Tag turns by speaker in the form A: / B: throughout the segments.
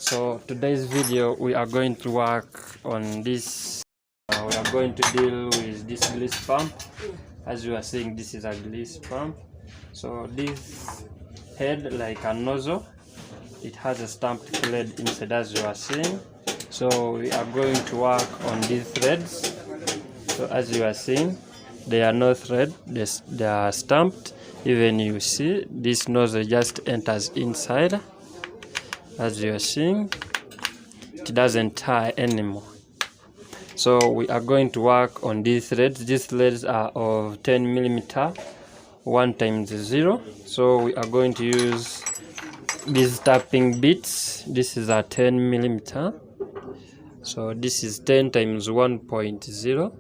A: So today's video we are going to work on this. We are going to deal with this grease pump. As you are seeing, this is a grease pump. So this head, like a nozzle, it has a stamped thread inside, as you are seeing. So we are going to work on these threads. So as you are seeing, they are no thread, they are stamped. Even you see this nozzle just enters inside. As you are seeing, it doesn't tie anymore. So we are going to work on these threads. These threads are of 10mm 1x0. So we are going to use these tapping bits. This is a 10mm. So this is 10x1.0.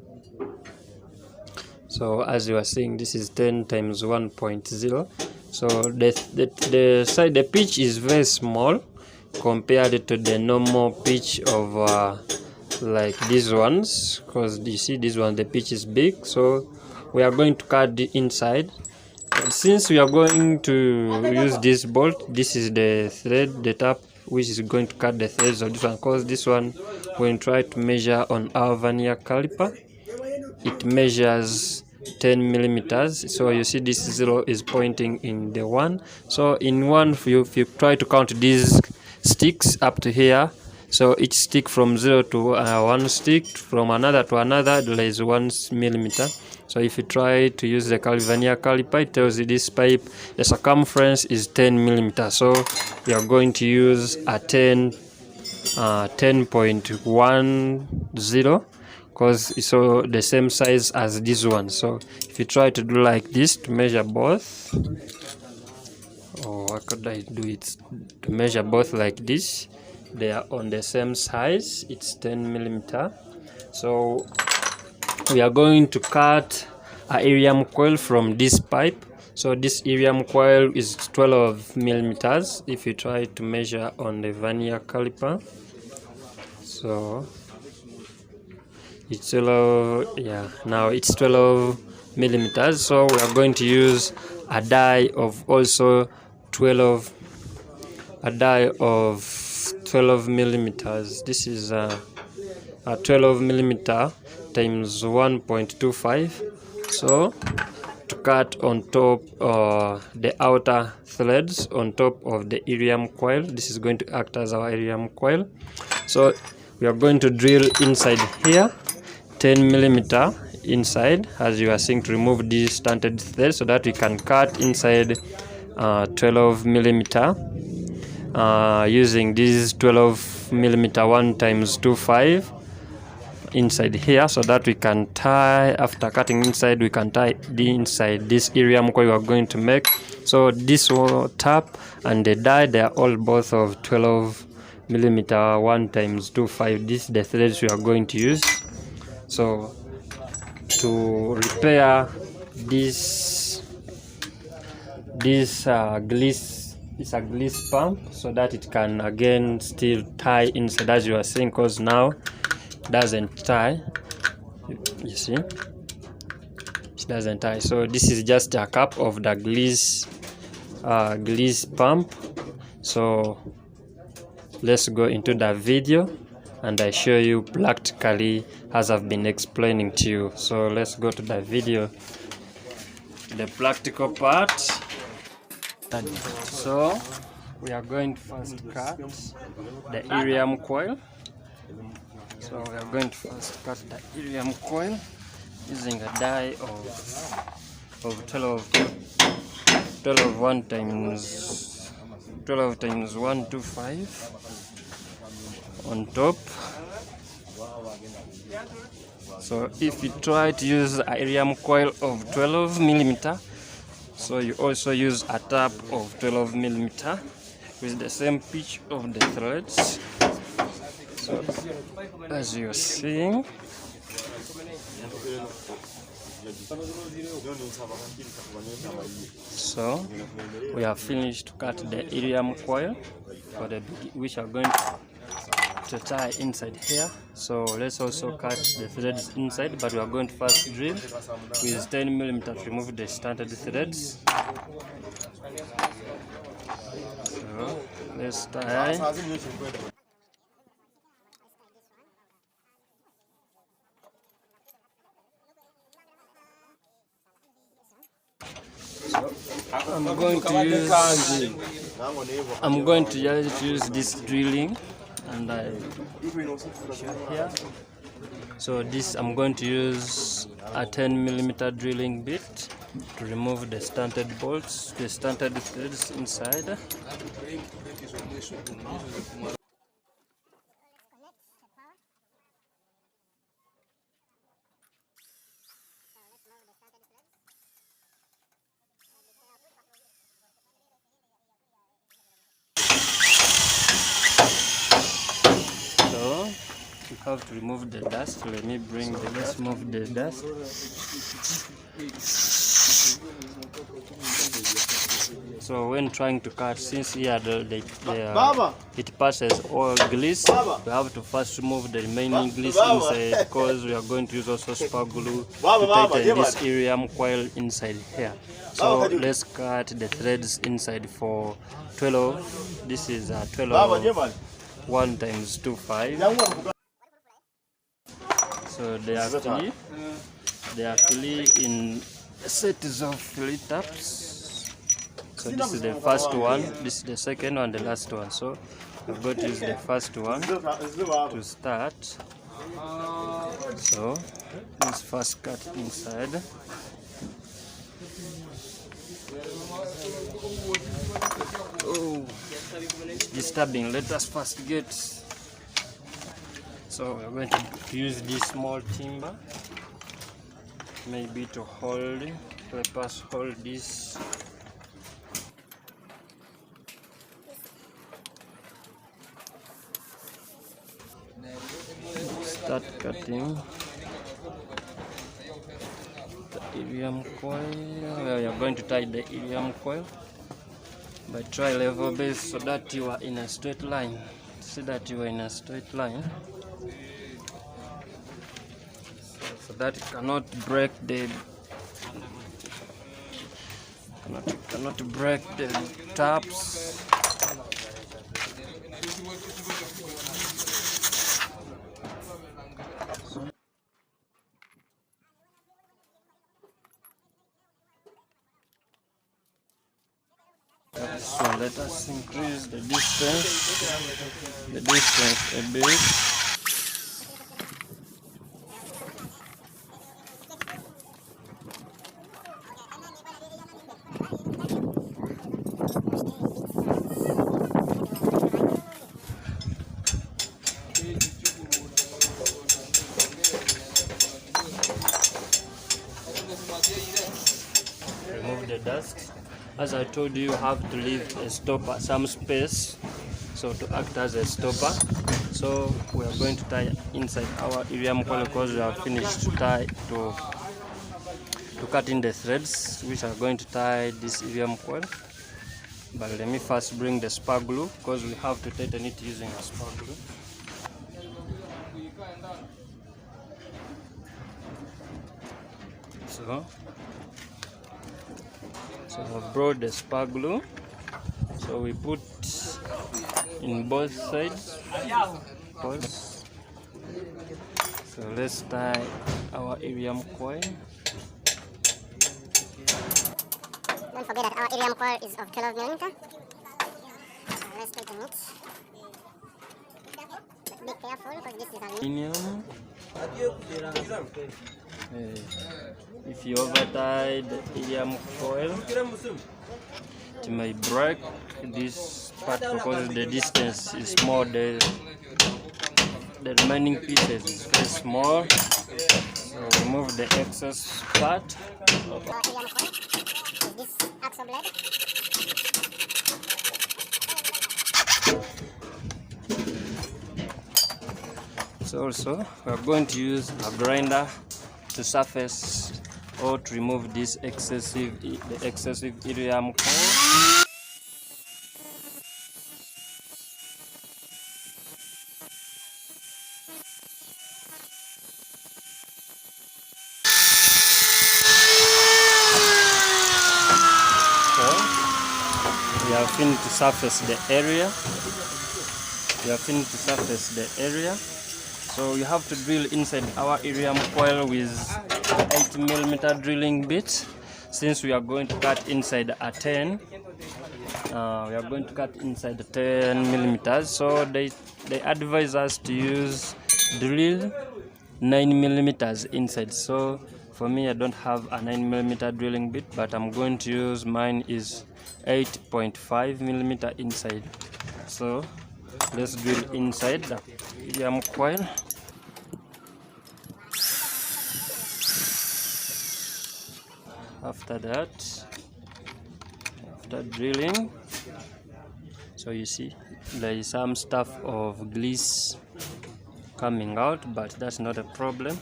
A: So as you are seeing, this is 10x1.0. So the pitch is very small compared to the normal pitch of like these ones, because you see this one, the pitch is big. So we are going to cut the inside. But since we are going to use this bolt, this is the thread, the tap, which is going to cut the threads of this one, because this one, when try to measure on our vernier caliper, it measures 10mm. So you see this 0 is pointing in the 1. So in one, if you try to count these sticks up to here, so each stick from 0 to 1 stick, from another to another, there is 1mm. So if you try to use the vernier caliper, it tells you this pipe, the circumference is 10mm. So we are going to use a 10.10, because it's so the same size as this one. So if you try to do like this to measure both, or what could I do it to measure both like this, they are on the same size, it's 10mm. So we are going to cut a irium coil from this pipe. So this irium coil is 12mm if you try to measure on the vernier caliper. So it's 12, yeah, now it's 12mm. So we are going to use a die of also 12mm. This is a 12mm times 1.25. So to cut on top the outer threads on top of the irium coil, this is going to act as our irium coil. So we are going to drill inside here 10mm inside, as you are seeing, to remove this stunted thread so that we can cut inside 12mm using this 12mm 1x25 inside here, so that we can tie, after cutting inside, we can tie the inside this irium coil we are going to make. So this tap and the die, they are all both of 12mm 1x25. This is the threads we are going to use. So to repair this grease, it's a grease pump, so that it can again still tie inside, as you are seeing, because now it doesn't tie. You see, it doesn't tie. So this is just a cap of the grease pump. So let's go into the video and I show you practically as I've been explaining to you. So let's go to the video, the practical part. So we are going to first cut the irium coil. So we are going to first cut the irium coil using a die of 12 times 125 on top. So if you try to use an irium coil of 12mm, so you also use a tap of 12mm with the same pitch of the threads. So as you're seeing, so we have finished to cut the irium coil for the which are going to tie inside here. So let's also cut the threads inside, but we are going to first drill with 10mm to remove the standard threads. So let's tie. I'm going to just use this drilling, and I here. So this I'm going to use a 10mm drilling bit to remove the stunted bolts, the stunted threads inside. So you have to remove the dust. Let's move the dust. So when trying to cut, since here it passes all grease, we have to first remove the remaining grease inside, because we are going to use also spar glue to tighten this iridium coil inside here. So let's cut the threads inside for 12. This is 12 1 times 2 5. So they are three in sets of 3 taps. So this is the first one, this is the second one, the last one. So I'm going to use the first one to start. So let's first cut inside. Oh, disturbing. Let us first get. So we're going to use this small timber, maybe to help us hold this. Start cutting the iridium coil. We are going to tie the iridium coil by tri-level base so that you are in a straight line. See that you are in a straight line, so that you cannot break the taps. So let us increase the distance a bit. Remove the dust. As I told you, you have to leave a stopper, some space, so to act as a stopper. So we are going to tie inside our iridium coil, because we have finished to cut in the threads which are going to tie this iridium coil. But let me first bring the spar glue, because we have to tighten it using a spar glue. So I've brought the spar glue, so we put in both sides. So let's tie our iridium coil.
B: Don't forget that our iridium coil is of 12mm. So let's tighten it. But be careful, because this is
A: aluminum. If you over-tie the iridium coil, it may break this part, because the distance is small. The remaining pieces is very small. So remove the excess part.
B: our iridium coil. This axle blade.
A: So also we are going to use a grinder to surface or to remove this excessive iridium coil. We have finished to surface the area. So you have to drill inside our iridium coil with 8mm drilling bit. since we are going to cut inside a 10, we are going to cut inside 10 millimeters. So they advise us to use drill 9 millimeters inside. So for me, I don't have a 9 millimeter drilling bit, but I'm going to use, mine is 8.5 millimeter inside. So let's drill inside the helium coil. After that, after drilling, so you see there is some stuff of grease coming out, but that's not a problem.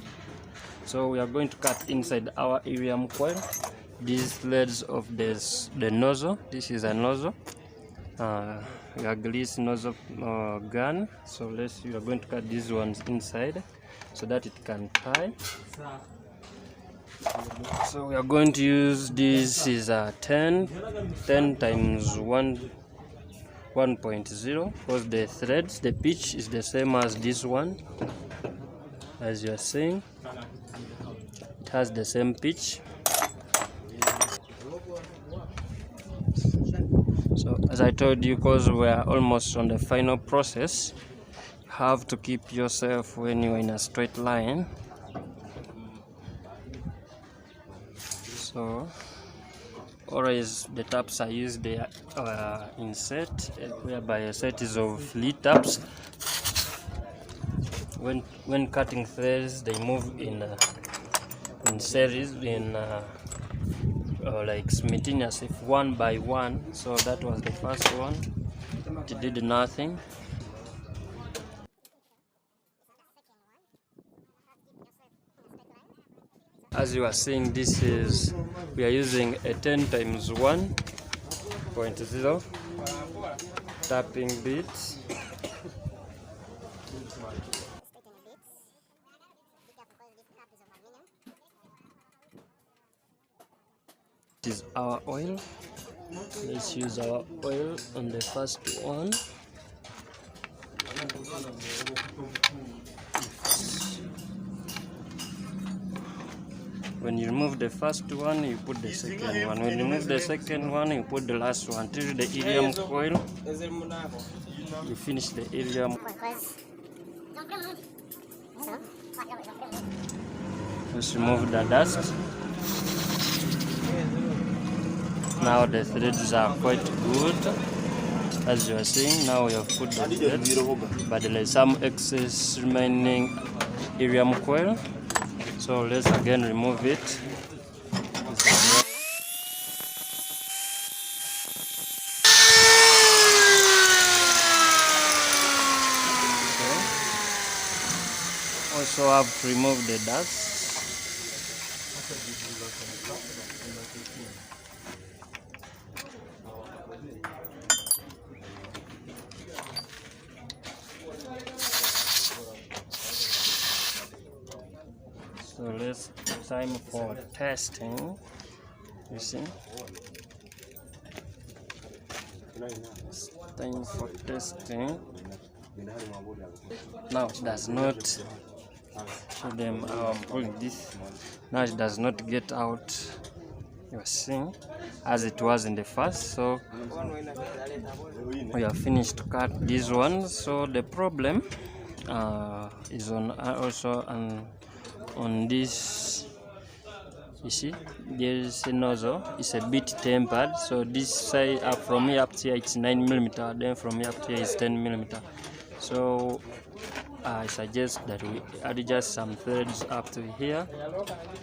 A: So we are going to cut inside our helium coil these threads of the nozzle. This is a nozzle, a grease nozzle gun. So we are going to cut these ones inside so that it can tie. So we are going to use, this is a 10 times 1.0, because the threads, the pitch is the same as this one. As you are seeing, it has the same pitch. So as I told you, because we are almost on the final process, you have to keep yourself when you're in a straight line. So always the taps are used there in set, whereby a set is of 3 taps. When cutting threads, they move in series, like simultaneous, if one by one. So that was the first one. It did nothing. As you are seeing, we are using a 10 times 1.0 tapping bit. This is our oil. Let's use our oil on the first one. When you remove the first one, you put the second one. When you remove the second one, you put the last one. Till the helium coil, you finish the helium. Let's remove the dust. Now the threads are quite good, as you are seeing. Now we have put the threads, but there is some excess remaining helium coil. So let's again remove it. Also have to remove the dust. So let's time for testing. You see, it's time for testing. Now it does not show them how I'm pulling this. Now it does not get out, you are seeing, as it was in the first. So we have finished to cut these ones. So the problem is also on this. You see, there is a nozzle. It's a bit tempered. So this side from here up here it's 9 millimeter. Then from here up here is 10 millimeter. So I suggest that we adjust some threads up to here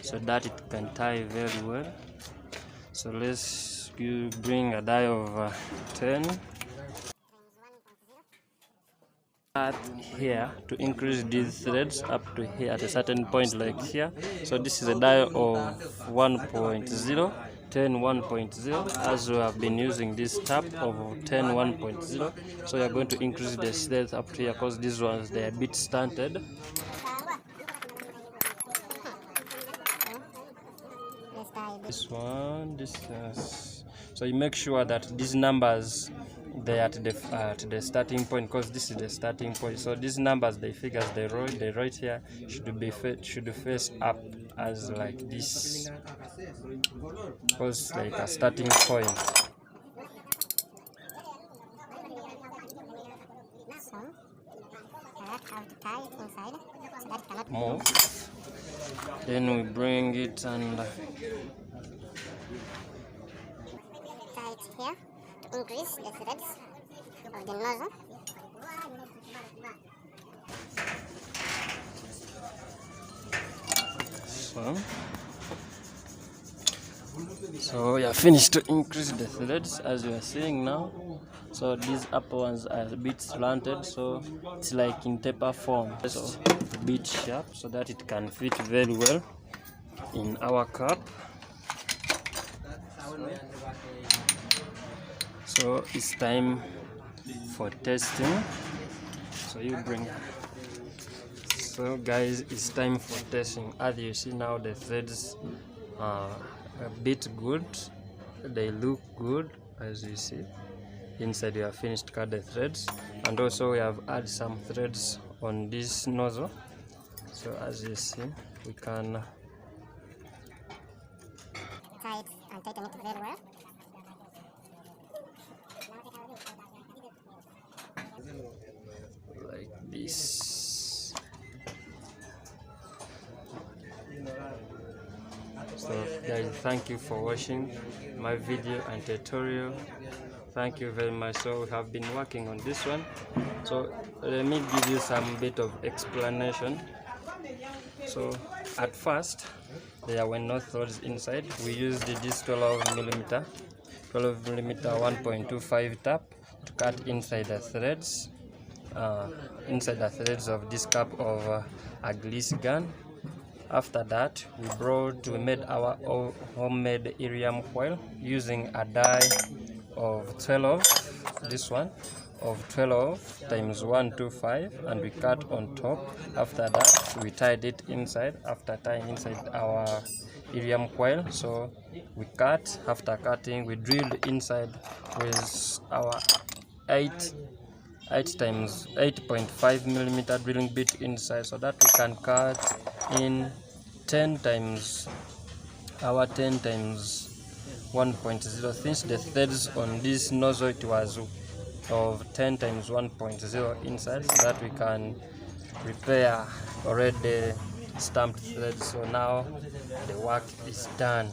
A: so that it can tie very well. So let's bring a die of 10 at here to increase these threads up to here at a certain point, like here. So this is a die of 1.0, 10 1.0, as we have been using this tap of 10 1.0. So we are going to increase the threads up to here because these ones, they are a bit stunted. This one, this is, so you make sure that these numbers, they are at the starting point, because this is the starting point. So these numbers, they figure the right here should face up as like this. was like a starting point.
B: So that's how to tie it inside, so that it cannot
A: Move. Then we bring it and
B: tie it here to increase the threads of the nozzle.
A: so we are finished to increase the threads as you are seeing now. So these upper ones are a bit slanted, so it's like in taper form, so a bit sharp so that it can fit very well in our cup. So it's time for testing. So you bring. So guys, it's time for testing. As you see now, the threads are a bit good. They look good, as you see. Inside we have finished cut the threads, and also we have added some threads on this nozzle. So as you see, we can
B: Tie it and tighten it very well.
A: like this. So guys, thank you for watching my video and tutorial. Thank you very much. So we have been working on this one, so let me give you some bit of explanation. So at first there were no threads inside. We used this 12mm 1.25 tap to cut inside the threads of this cup of a grease gun. After that, we made our homemade Helicoil using a die of 12, this one of 12 times 125, and we cut on top. After that, we tied it inside. After tying inside our Helicoil, so we cut. After cutting, we drilled inside with our 8.5mm drilling bit inside, so that we can cut in 10 times 1.0. Since the threads on this nozzle it was of 10 times 1.0 inside, so that we can prepare already stamped threads. So now the work is done.